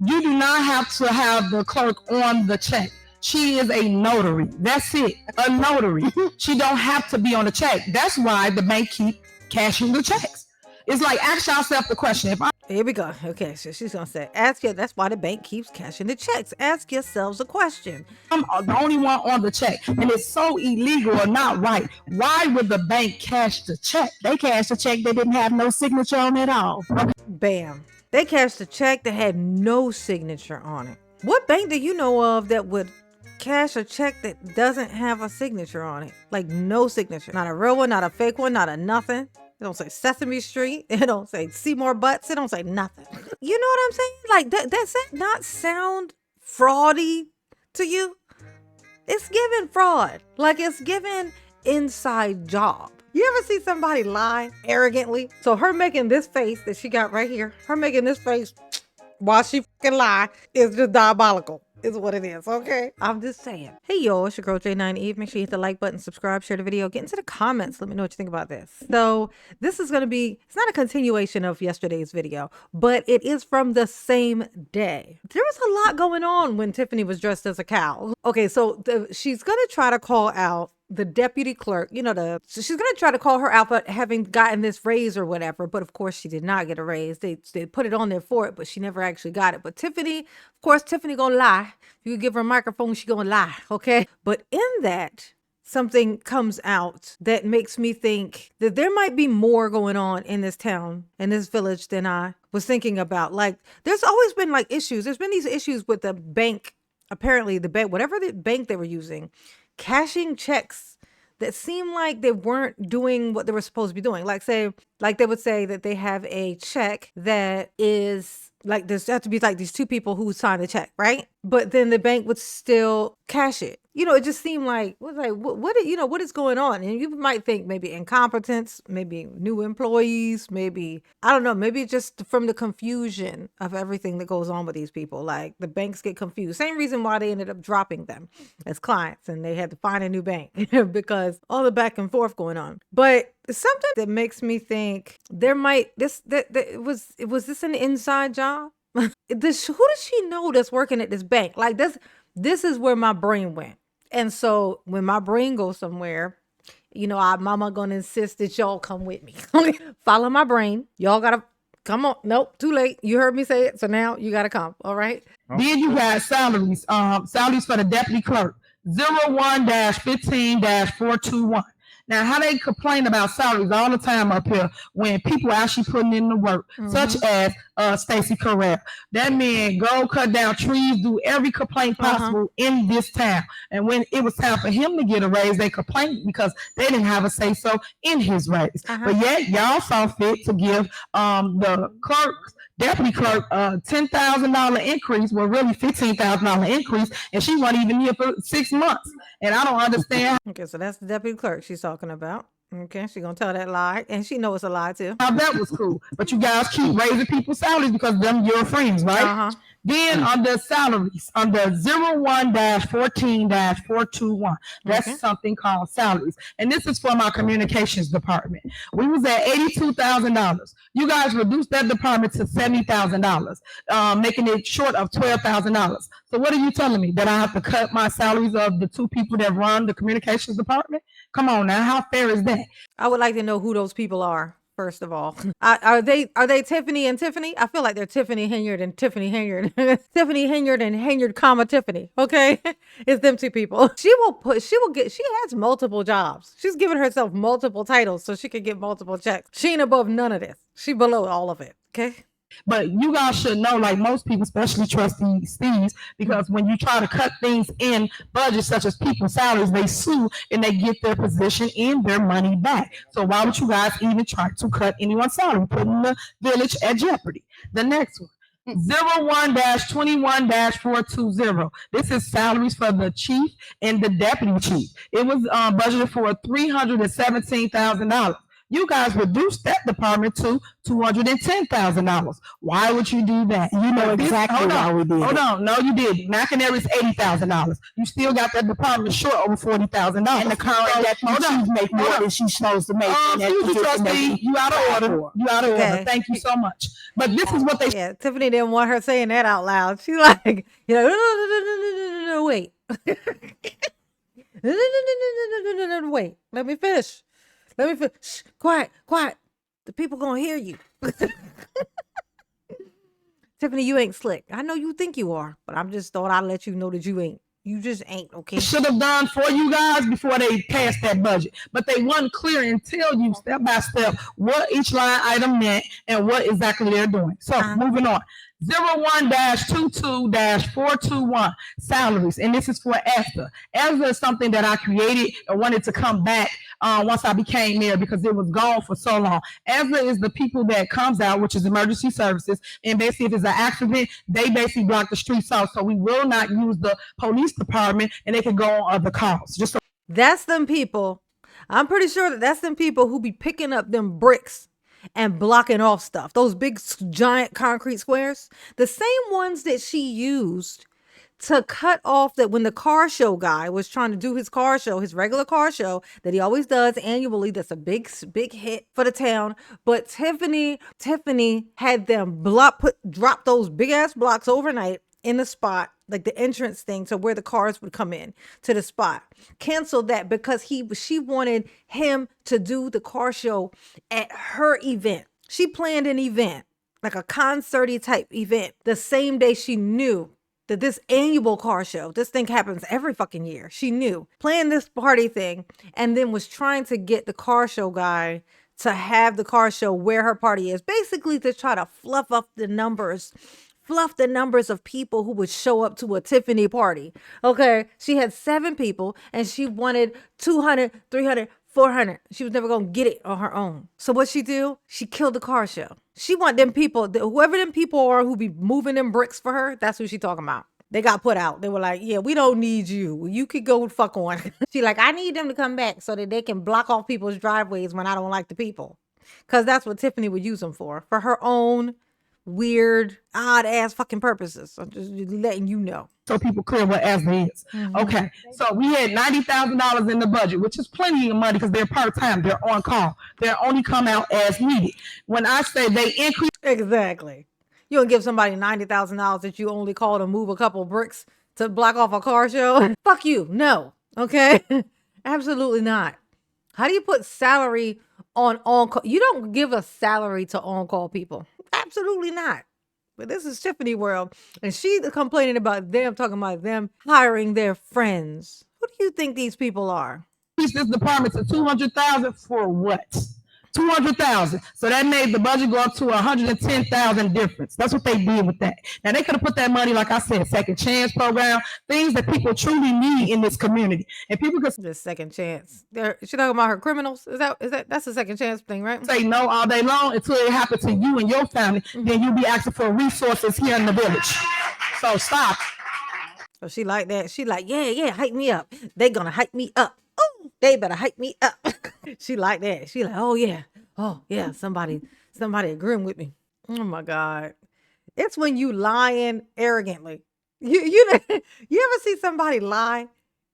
You do not have to have the clerk on the check. She is a notary. That's it. A notary. She don't have to be on the check. That's why the bank keep cashing the checks. It's like, ask yourself the question. If Here we go. Okay, so she's gonna say, ask you. That's why the bank keeps cashing the checks. Ask yourselves a question. I'm the only one on the check, and it's so illegal or not right, why would the bank cash the check? They cashed the check. They didn't have no signature on it at all. Okay. Bam. They cashed a check that had no signature on it. What bank do you know of that would cash a check that doesn't have a signature on it? Like no signature. Not a real one, not a fake one, not a nothing. It don't say Sesame Street. It don't say Seymour Butts. It don't say nothing. You know what I'm saying? Like, does that not sound fraudy to you? It's giving fraud. Like, it's giving inside job. You ever see somebody lie arrogantly? So her making this face that she got right here, her making this face while she fucking lie is just diabolical. Is what it is, okay? I'm just saying. Hey, y'all, it's your girl J9 Eve. Make sure you hit the like button, subscribe, share the video, get into the comments. Let me know what you think about this. So this is going to be, it's not a continuation of yesterday's video, but it is from the same day. There was a lot going on when Tiffany was dressed as a cow. Okay, so she's going to try to call out the deputy clerk, so she's going to try to call her out for having gotten this raise or whatever. But of course, she did not get a raise. They put it on there for it, but she never actually got it. But Tiffany, of course, Tiffany going to lie. If you give her a microphone, she going to lie. Okay. But in that, something comes out that makes me think that there might be more going on in this town, in this village, than I was thinking about. Like, there's always been like issues. There's been these issues with the bank. Apparently, the bank, whatever the bank they were using, cashing checks that seem like they weren't doing what they were supposed to be doing. Like they would say that they have a check that is like, there's have to be like these two people who signed the check, right? But then the bank would still cash it. It just seemed like, what is going on? And you might think maybe incompetence, maybe new employees, maybe, I don't know, maybe just from the confusion of everything that goes on with these people. Like the banks get confused. Same reason why they ended up dropping them as clients and they had to find a new bank because all the back and forth going on. But something that makes me think there might, was this an inside job? Who does she know that's working at this bank? Like this is where my brain went. And so when my brain goes somewhere, our mama gonna insist that y'all come with me. Follow my brain. Y'all gotta come on. Nope, too late. You heard me say it. So now you gotta come. All right. Then you got salaries. Salaries for the deputy clerk. 01-15-421. Now, how they complain about salaries all the time up here when people actually putting in the work, such as Stacey Carrera. That man go cut down trees, do every complaint possible in this town. And when it was time for him to get a raise, they complained because they didn't have a say so in his raise. But yet, y'all saw fit to give the deputy clerk $10,000 increase, well, really $15,000 increase, and she wasn't even here for 6 months. And I don't understand. Okay, so that's the deputy clerk she's talking about. Okay, she's gonna tell that lie, and she knows it's a lie too. How that was cool, but you guys keep raising people's salaries because them your friends, right? Then on the salaries, under 01-14-421, that's something called salaries. And this is for my communications department. We was at $82,000. You guys reduced that department to $70,000, making it short of $12,000. So what are you telling me? That I have to cut my salaries of the two people that run the communications department? Come on now, how fair is that? I would like to know who those people are. First of all, are they Tiffany and Tiffany? I feel like they're Tiffany Henyard and Tiffany Henyard. Tiffany Henyard and Henyard, comma Tiffany. Okay, it's them two people. She has multiple jobs. She's giving herself multiple titles so she can get multiple checks. She ain't above none of this. She below all of it. Okay. But you guys should know, like most people, especially trustees, because when you try to cut things in budgets such as people's salaries, they sue and they get their position and their money back. So why would you guys even try to cut anyone's salary, putting the village at jeopardy? The next one. 01-21-420. This is salaries for the chief and the deputy chief. It was budgeted for $317,000. You guys reduced that department to $210,000. Why would you do that? You know exactly why we did Hold it. on. No, you didn't. McInerney's $80,000. You still got that department short over $40,000. And the current deputy chief make more than she's supposed to make. Excuse me, trustee. You out of order. You out of Okay. order. Thank you so much. But this is what they Yeah, Tiffany didn't want her saying that out loud. She like, you know, no, wait. Wait, let me finish. Shh, quiet. The people gonna hear you. Tiffany, you ain't slick. I know you think you are, but I'm just thought I'd let you know that you ain't. You just ain't, okay? should have done for you guys before they passed that budget. But they wasn't clear and tell you step by step what each line item meant and what exactly they're doing. So moving on. 01-22-421 salaries, and this is for ESTA. ESTA is something that I created and wanted to come back once I became mayor because it was gone for so long. ESTA is the people that comes out, which is emergency services, and basically if it's an accident, they basically block the streets off, so we will not use the police department and they can go on other calls. Just so That's them people. I'm pretty sure that's them people who be picking up them bricks and blocking off stuff. Those big giant concrete squares. The same ones that she used to cut off that when the car show guy was trying to do his car show, his regular car show that he always does annually. That's a big hit for the town. But Tiffany had them drop those big ass blocks overnight in the spot, like the entrance thing to where the cars would come in to the spot. Canceled that because she wanted him to do the car show at her event. She planned an event, like a concert-y type event, the same day she knew that this annual car show, this thing happens every fucking year. She knew, planned this party thing, and then was trying to get the car show guy to have the car show where her party is, basically to try to fluff the numbers of people who would show up to a Tiffany party. Okay, she had 7 people and she wanted 200, 300, 400. She was never going to get it on her own. So what she do? She killed the car show. She want them people, whoever them people are who be moving them bricks for her, that's who she talking about. They got put out. They were like, yeah, we don't need you. You could go fuck on. She like, I need them to come back so that they can block off people's driveways when I don't like the people. Because that's what Tiffany would use them for her own weird, odd ass fucking purposes. I'm just letting you know. So people clear what ESTA is. Okay, so we had $90,000 in the budget, which is plenty of money because they're part-time. They're on call. They're only come out as needed. When I say they increase. Exactly. You don't give somebody $90,000 that you only call to move a couple bricks to block off a car show. Fuck you. No. Okay? Absolutely not. How do you put salary on call? You don't give a salary to on-call people. Absolutely not. But this is Tiffany world. And she's complaining about them, talking about them hiring their friends. Who do you think these people are? This department to $200,000 for what? $200,000. So that made the budget go up to $110,000 difference. That's what they did with that. Now they could have put that money, like I said, second chance program, things that people truly need in this community. And people could Just second chance. She talking about her criminals. That's a second chance thing, right? say no all day long until it happens to you and your family. Then you'll be asking for resources here in the village. So stop. So she like that. She like, yeah, hype me up. They gonna hype me up. Oh, they better hype me up. She like that. She like, oh yeah, somebody agreeing with me. Oh my God. It's when you lying arrogantly. You ever see somebody lie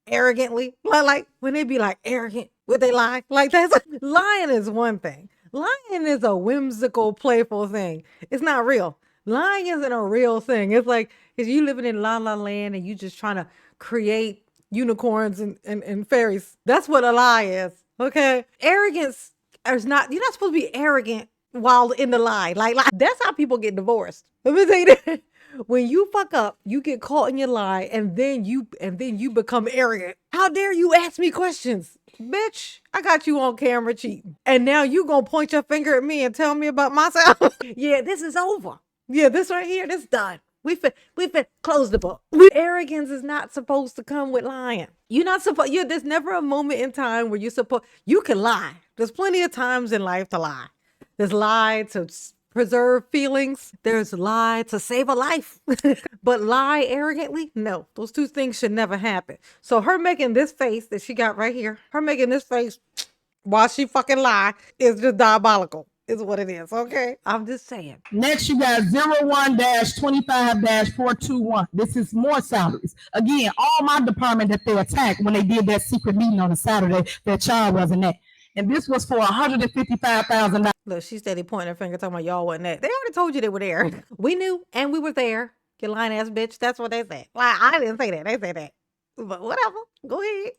arrogantly? Like when they be like arrogant, would they lie? Like that's lying is one thing. Lying is a whimsical, playful thing. It's not real. Lying isn't a real thing. It's like if you living in La La Land and you just trying to create unicorns and fairies. That's what a lie is. Okay. Arrogance is not, you're not supposed to be arrogant while in the lie. Like that's how people get divorced. Let me tell you that. When you fuck up, you get caught in your lie and then you become arrogant. How dare you ask me questions? Bitch, I got you on camera cheating. And now you gonna point your finger at me and tell me about myself? Yeah, this is over. Yeah, this right here, this done. We fit close the book. Arrogance is not supposed to come with lying. You're not supposed, there's never a moment in time where you can lie. There's plenty of times in life to lie. There's lie to preserve feelings. There's lie to save a life. But lie arrogantly? No, those two things should never happen. So her making this face that she got right here, her making this face while she fucking lie is just diabolical. Is what it is, okay? I'm just saying. Next, you got 01-25-421. This is more salaries. Again, all my department that they attacked when they did that secret meeting on a Saturday that y'all wasn't at. And this was for $155,000. Look, she steady pointing her finger talking about y'all wasn't there. They already told you they were there. We knew, and we were there. You lying ass bitch. That's what they said. Like, I didn't say that. They said that. But whatever. Go ahead.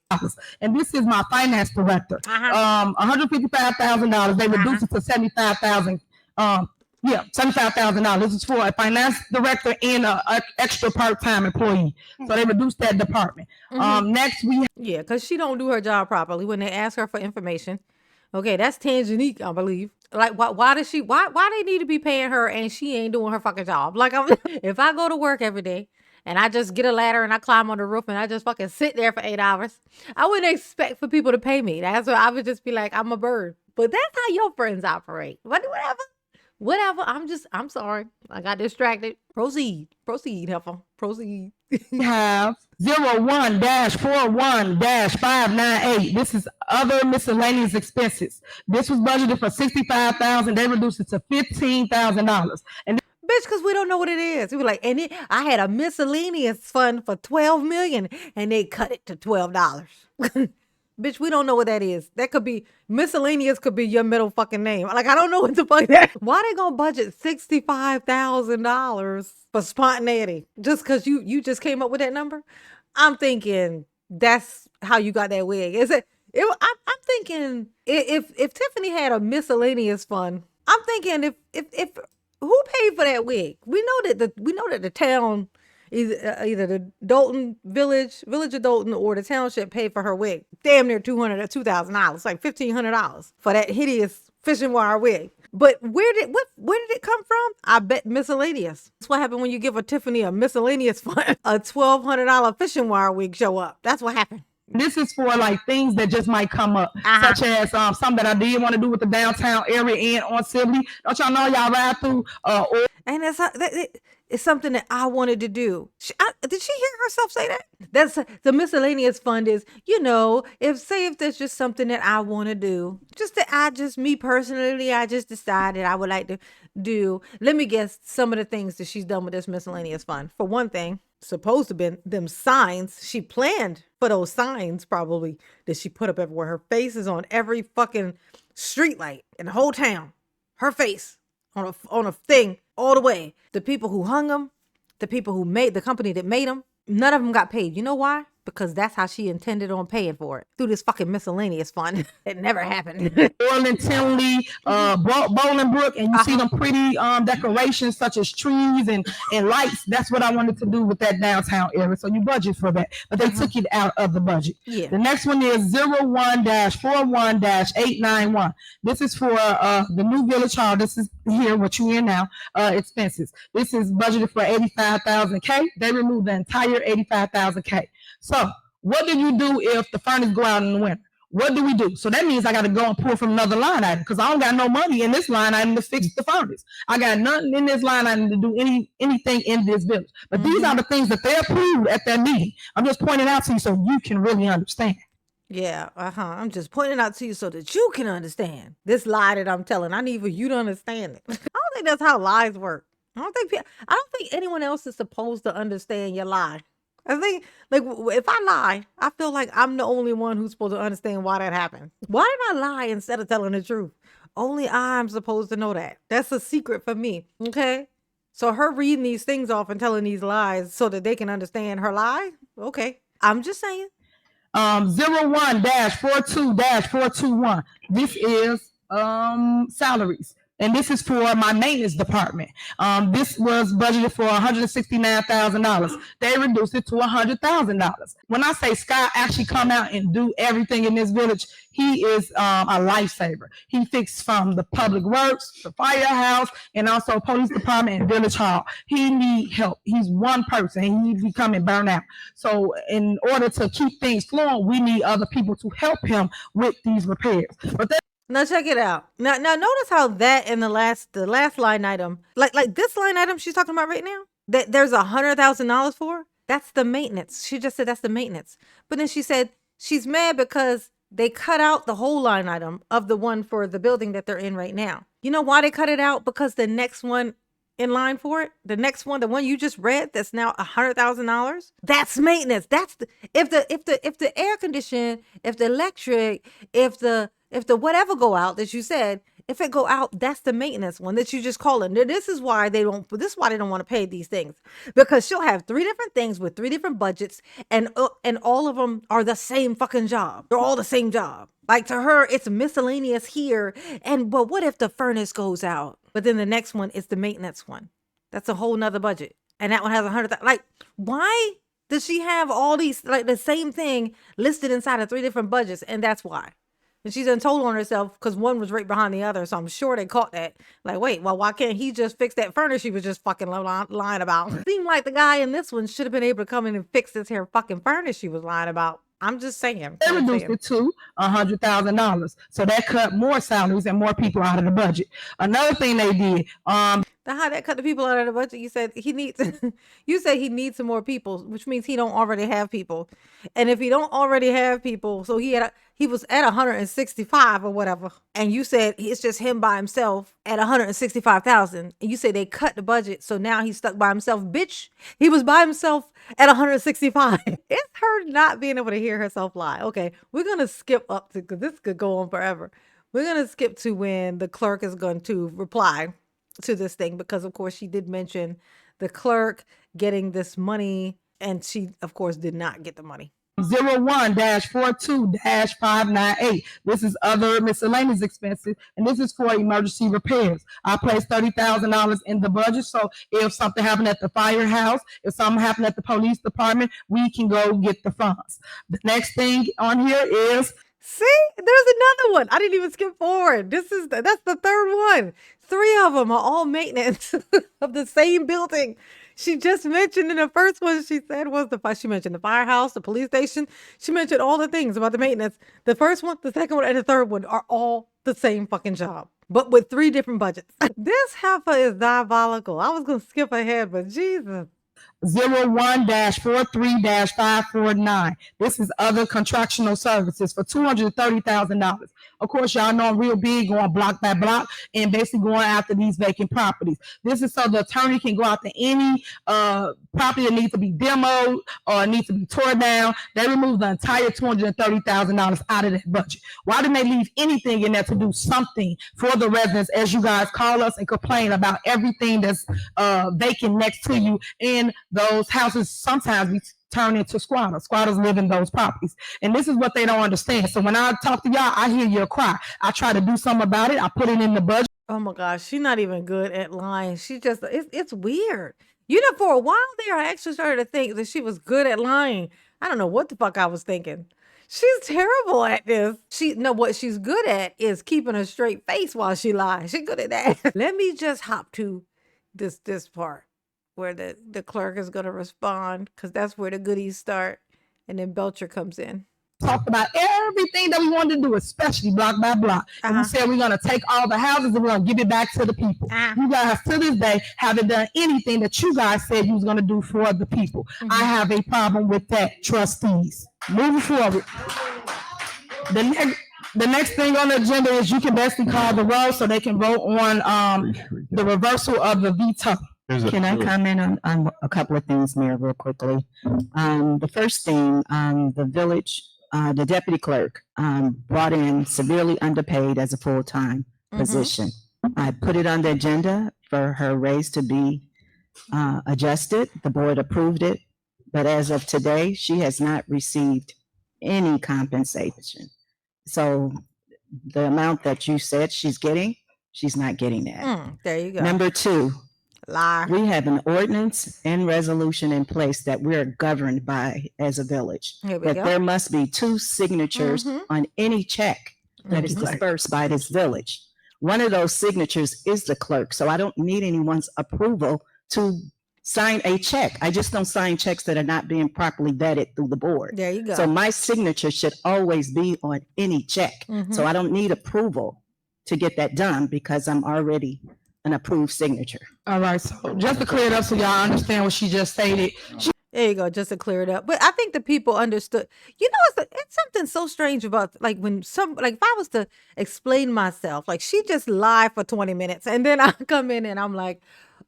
And this is my finance director. $155,000. They reduced it to $75,000. $75,000. This is for a finance director and an extra part-time employee. So they reduced that department. Next, we yeah, because she don't do her job properly when they ask her for information. Okay, that's Tangenique, I believe. Like, why does she? Why they need to be paying her and she ain't doing her fucking job? Like, if I go to work every day and I just get a ladder and I climb on the roof and I just fucking sit there for 8 hours, I wouldn't expect for people to pay me. That's what I would just be like, I'm a bird. But that's how your friends operate. Whatever. I'm sorry. I got distracted. Proceed, heifer. Proceed. have 01-41-598. This is other miscellaneous expenses. This was budgeted for $65,000. They reduced it to $15,000. And bitch, because we don't know what it is. We were like, I had a miscellaneous fund for $12 million and they cut it to $12. Bitch, we don't know what that is. That could be, miscellaneous could be your middle fucking name. Like, I don't know what the fuck that. Why they gonna budget $65,000 for spontaneity? Just because you just came up with that number? I'm thinking that's how you got that wig. I'm thinking if Tiffany had a miscellaneous fund, I'm thinking if who paid for that wig? We know that the town, either the Dalton village of Dalton or the township paid for her wig. Damn near $2,000 or $2,000, like $1,500 for that hideous fishing wire wig. But where did it come from? I bet miscellaneous. That's what happened when you give a Tiffany a miscellaneous fund. A $1,200 fishing wire wig show up. That's what happened. This is for like things that just might come up, such as something that I did want to do with the downtown area and on Sibley. Don't y'all know y'all ride through? And it's something that I wanted to do. Did she hear herself say that? That's the miscellaneous fund is, if there's just something that I want to do, me personally, I just decided I would like to do. Let me guess some of the things that she's done with this miscellaneous fund. For one thing, supposed to be them signs. She planned for those signs probably that she put up everywhere. Her face is on every fucking street light in the whole town. Her face on a thing all the way. The people who hung them, the people who made the company that made them, none of them got paid. You know why? Because that's how she intended on paying for it, through this fucking miscellaneous fund. It never happened. Orland, Tinley, Bolingbrook, and you see them pretty decorations such as trees and lights. That's what I wanted to do with that downtown area. So you budget for that, but they took it out of the budget. Yeah. The next one is 01-41-891. This is for the new Village Hall. This is here what you in now. Expenses. This is budgeted for $85,000. They removed the entire $85,000. So what do you do if the furnace go out in the winter? What do we do? So that means I got to go and pull from another line item because I don't got no money in this line item to fix the furnace. I got nothing in this line item to do anything in this village. But these are the things that they approved at that meeting. I'm just pointing out to you so you can really understand. Yeah, I'm just pointing out to you so that you can understand this lie that I'm telling. I need for you to understand it. I don't think that's how lies work. I don't think anyone else is supposed to understand your lie. I think, like, if I lie, I feel like I'm the only one who's supposed to understand why that happened. Why did I lie instead of telling the truth? Only I'm supposed to know that. That's a secret for me, okay? So her reading these things off and telling these lies so that they can understand her lie? Okay. I'm just saying. 01-42-421. This is salaries. And this is for my maintenance department. This was budgeted for $169,000. They reduced it to $100,000. When I say Scott actually come out and do everything in this village, he is a lifesaver. He fixed from the public works, the firehouse, and also police department and village hall. He need help. He's one person. He needs to be coming burn out. So in order to keep things flowing, we need other people to help him with these repairs. But now check it out. Now notice how that in the last line item, like this line item she's talking about right now, that there's $100,000 for. That's the maintenance. She just said that's the maintenance. But then she said she's mad because they cut out the whole line item of the one for the building that they're in right now. You know why they cut it out? Because the next one in line for it, the next one, the one you just read, that's now $100,000. That's maintenance. That's if the air condition, if the electric, if the whatever go out that you said, if it go out, that's the maintenance one that you just call it. This is why they don't want to pay these things, because she'll have 3 different things with 3 different budgets, and all of them are the same fucking job. They're all the same job. Like, to her, it's miscellaneous here. But what if the furnace goes out? But then the next one is the maintenance one. That's a whole nother budget. And that one has 100,000. Like, why does she have all these, like, the same thing listed inside of 3 different budgets? And that's why. And she's done told on herself, because one was right behind the other. So I'm sure they caught that. Like, wait, well, why can't he just fix that furnace she was just fucking lying about? Seemed like the guy in this one should have been able to come in and fix this here fucking furnace she was lying about. I'm just saying. They reduced it to $100,000. So that cut more salaries and more people out of the budget. Another thing they did, how that cut the people out of the budget? You said he needs. You said he needs some more people, which means he don't already have people. And if he don't already have people, so he was at 165 or whatever, and you said it's just him by himself at 165,000, and you say they cut the budget, so now he's stuck by himself. Bitch, he was by himself at 165. It's her not being able to hear herself lie. Okay, we're gonna skip up to, because this could go on forever. We're gonna skip to when the clerk is going to reply to this thing, because of course she did mention the clerk getting this money, and she of course did not get the money. 01-42-598. This is other miscellaneous expenses, and this is for emergency repairs. I placed $30,000 in the budget, so if something happened at the firehouse, if something happened at the police department, we can go get the funds. The next thing on here is, see, there's another one. I didn't even skip forward. That's the third one. 3 of them are all maintenance of the same building. She just mentioned in the first one, she said she mentioned the firehouse, the police station. She mentioned all the things about the maintenance. The first one, the second one, and the third one are all the same fucking job, but with 3 different budgets. This heifer is diabolical. I was going to skip ahead, but Jesus. 01-43-549. This is other contractual services for $230,000. Of course, y'all know I'm real big going block by block and basically going after these vacant properties. This is so the attorney can go after any property that needs to be demoed or needs to be torn down. They remove the entire $230,000 out of that budget. Why didn't they leave anything in there to do something for the residents, as you guys call us and complain about everything that's vacant next to you? And those houses sometimes we turn into squatters. Squatters live in those properties. And this is what they don't understand. So when I talk to y'all, I hear your cry. I try to do something about it. I put it in the budget. Oh my gosh, she's not even good at lying. She just, it's weird. You know, for a while there, I actually started to think that she was good at lying. I don't know what the fuck I was thinking. She's terrible at this. What she's good at is keeping a straight face while she lies. She's good at that. Let me just hop to this part where the clerk is going to respond, because that's where the goodies start. And then Belcher comes in. Talked about everything that we wanted to do, especially block by block. And we said we're going to take all the houses and we're going to give it back to the people. You guys, to this day, haven't done anything that you guys said you was going to do for the people. I have a problem with that, trustees. Moving forward. The next thing on the agenda is you can basically call the roll so they can vote on the reversal of the veto. Can I comment on a couple of things, Mayor, real quickly? The first thing, the village, the deputy clerk brought in severely underpaid as a full-time position. I put it on the agenda for her raise to be adjusted. The board approved it. But as of today, she has not received any compensation. So the amount that you said she's getting, she's not getting that. There you go. Number 2. Lie. We have an ordinance and resolution in place that we're governed by as a village. That there must be 2 signatures on any check that is dispersed by this village. One of those signatures is the clerk. So I don't need anyone's approval to sign a check. I just don't sign checks that are not being properly vetted through the board. There you go. So my signature should always be on any check. So I don't need approval to get that done because I'm already an approved signature. All right, so just to clear it up so y'all understand what she just stated. There you go, just to clear it up. But I think the people understood. You know, it's something so strange about like when if I was to explain myself, like she just lied for 20 minutes and then I come in and I'm like,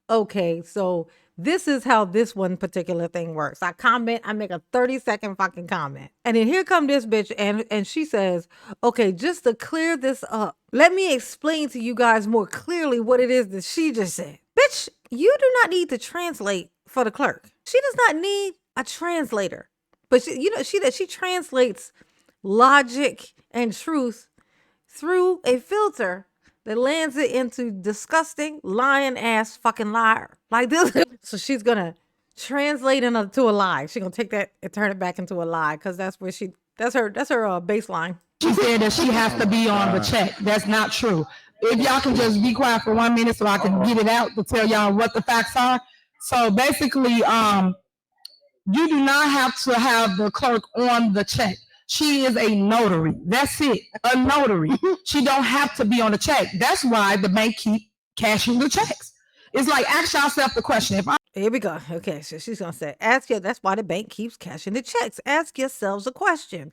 okay, so this is how this one particular thing works. I comment, I make a 30-second fucking comment. And then here come this bitch and she says, okay, just to clear this up, let me explain to you guys more clearly what it is that she just said. Bitch, you do not need to translate for the clerk. She does not need a translator. But she translates logic and truth through a filter that lands it into disgusting lying ass fucking liar like this. So she's gonna translate into a lie. She's gonna take that and turn it back into a lie because that's her baseline. She said that she has to be on the check. That's not true. If y'all can just be quiet for 1 minute so I can get it out to tell y'all what the facts are. So basically, you do not have to have the clerk on the check. She is a notary. That's it. A notary. She don't have to be on the check. That's why the bank keep cashing the checks. It's like, ask yourself the question. Here we go. Okay, so she's gonna say, that's why the bank keeps cashing the checks. Ask yourselves a question.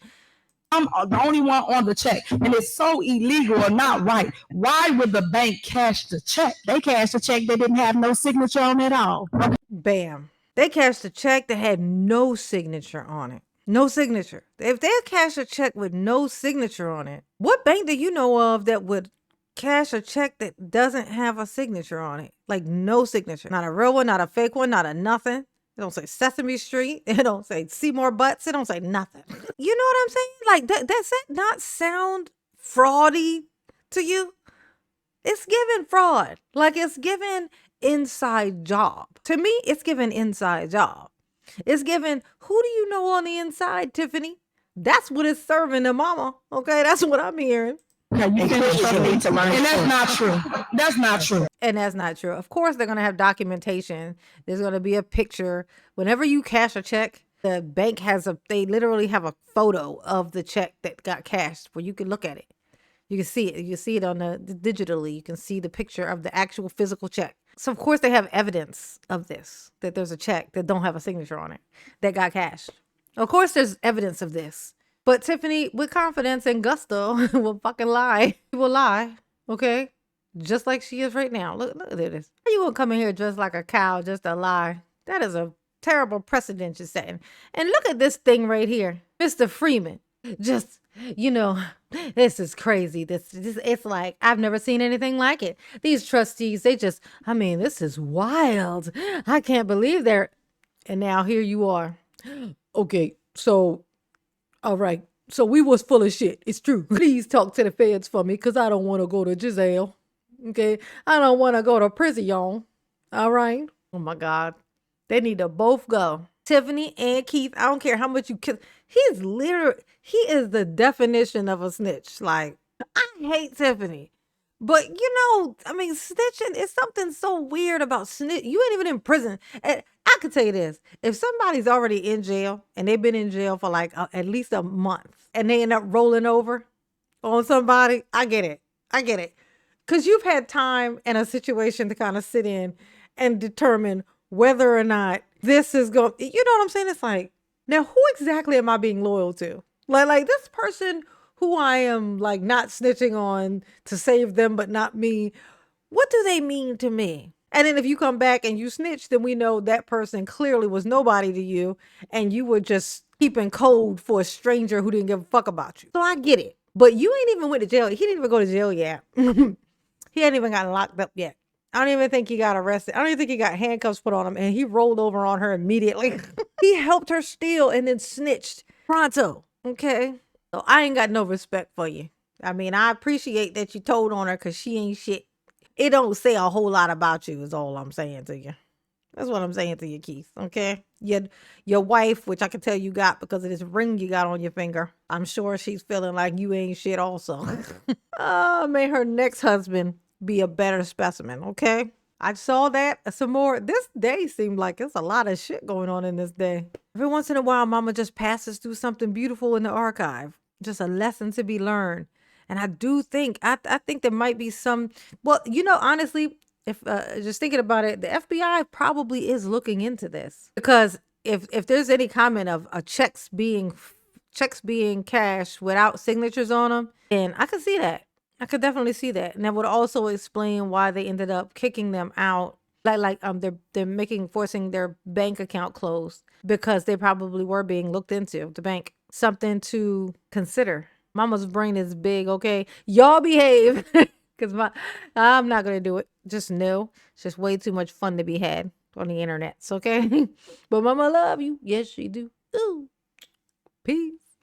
I'm the only one on the check, and it's so illegal or not right. Why would the bank cash the check? They cashed the check that didn't have no signature on it at all. Bam. They cashed a check that had no signature on it. No signature. If they cash a check with no signature on it, what bank do you know of that would cash a check that doesn't have a signature on it? Like no signature. Not a real one, not a fake one, not a nothing. It don't say Sesame Street. It don't say Seymour Butts. It don't say nothing. You know what I'm saying? Like, does that not sound fraudy to you? It's given fraud. Like it's given inside job. To me, it's given inside job. It's given, who do you know on the inside, Tiffany? That's what it's serving the mama. Okay, that's what I'm hearing. Okay, you need to learn. And that's not true. That's not true. And that's not true. Of course, they're going to have documentation. There's going to be a picture. Whenever you cash a check, the bank they literally have a photo of the check that got cashed where you can look at it. You can see it. You can see it on digitally. You can see the picture of the actual physical check. So, of course, they have evidence of this, that there's a check that don't have a signature on it that got cashed. Of course, there's evidence of this. But Tiffany, with confidence and gusto, will fucking lie. She will lie, okay? Just like she is right now. Look at this. How you gonna come in here dressed like a cow just to lie? That is a terrible precedent you're setting. And look at this thing right here. Mr. Freeman. Just, this is crazy. This it's like, I've never seen anything like it. These trustees, this is wild. I can't believe they're, and now here you are. Okay, so, all right. So we was full of shit. It's true. Please talk to the feds for me because I don't want to go to jail. Okay? I don't want to go to prison. All right? Oh, my God. They need to both go. Tiffany and Keith, I don't care how much you kiss. He is the definition of a snitch. Like, I hate Tiffany. But, snitching is something so weird about snitch. You ain't even in prison. And I could tell you this. If somebody's already in jail and they've been in jail for like at least a month and they end up rolling over on somebody, I get it. Because you've had time and a situation to kind of sit in and determine whether or not this is going, you know what I'm saying? It's like, now who exactly am I being loyal to? Like this person who I am like not snitching on to save them, but not me. What do they mean to me? And then if you come back and you snitch, then we know that person clearly was nobody to you. And you were just keeping code for a stranger who didn't give a fuck about you. So I get it. But you ain't even went to jail. He didn't even go to jail yet. He hadn't even gotten locked up yet. I don't even think he got arrested. I don't even think he got handcuffs put on him. And he rolled over on her immediately. He helped her steal and then snitched pronto. Okay. So I ain't got no respect for you. I mean, I appreciate that you told on her because she ain't shit. It don't say a whole lot about you is all I'm saying to you. That's what I'm saying to you, Keith. Okay. Your wife, which I can tell you got because of this ring you got on your finger. I'm sure she's feeling like you ain't shit also. May her next husband be a better specimen. Okay. I saw that some more. This day seemed like it's a lot of shit going on in this day. Every once in a while, mama just passes through something beautiful in the archive. Just a lesson to be learned. And I do think, I think there might be some, well, honestly, if just thinking about it, the FBI probably is looking into this because if there's any comment of checks being cashed without signatures on them, then I could see that. I could definitely see that, and that would also explain why they ended up kicking them out. They're forcing their bank account closed because they probably were being looked into. The bank, something to consider. Mama's brain is big. Okay, y'all behave, because I'm not gonna do it. Just know, it's just way too much fun to be had on the internet. Okay, but Mama love you. Yes, she do.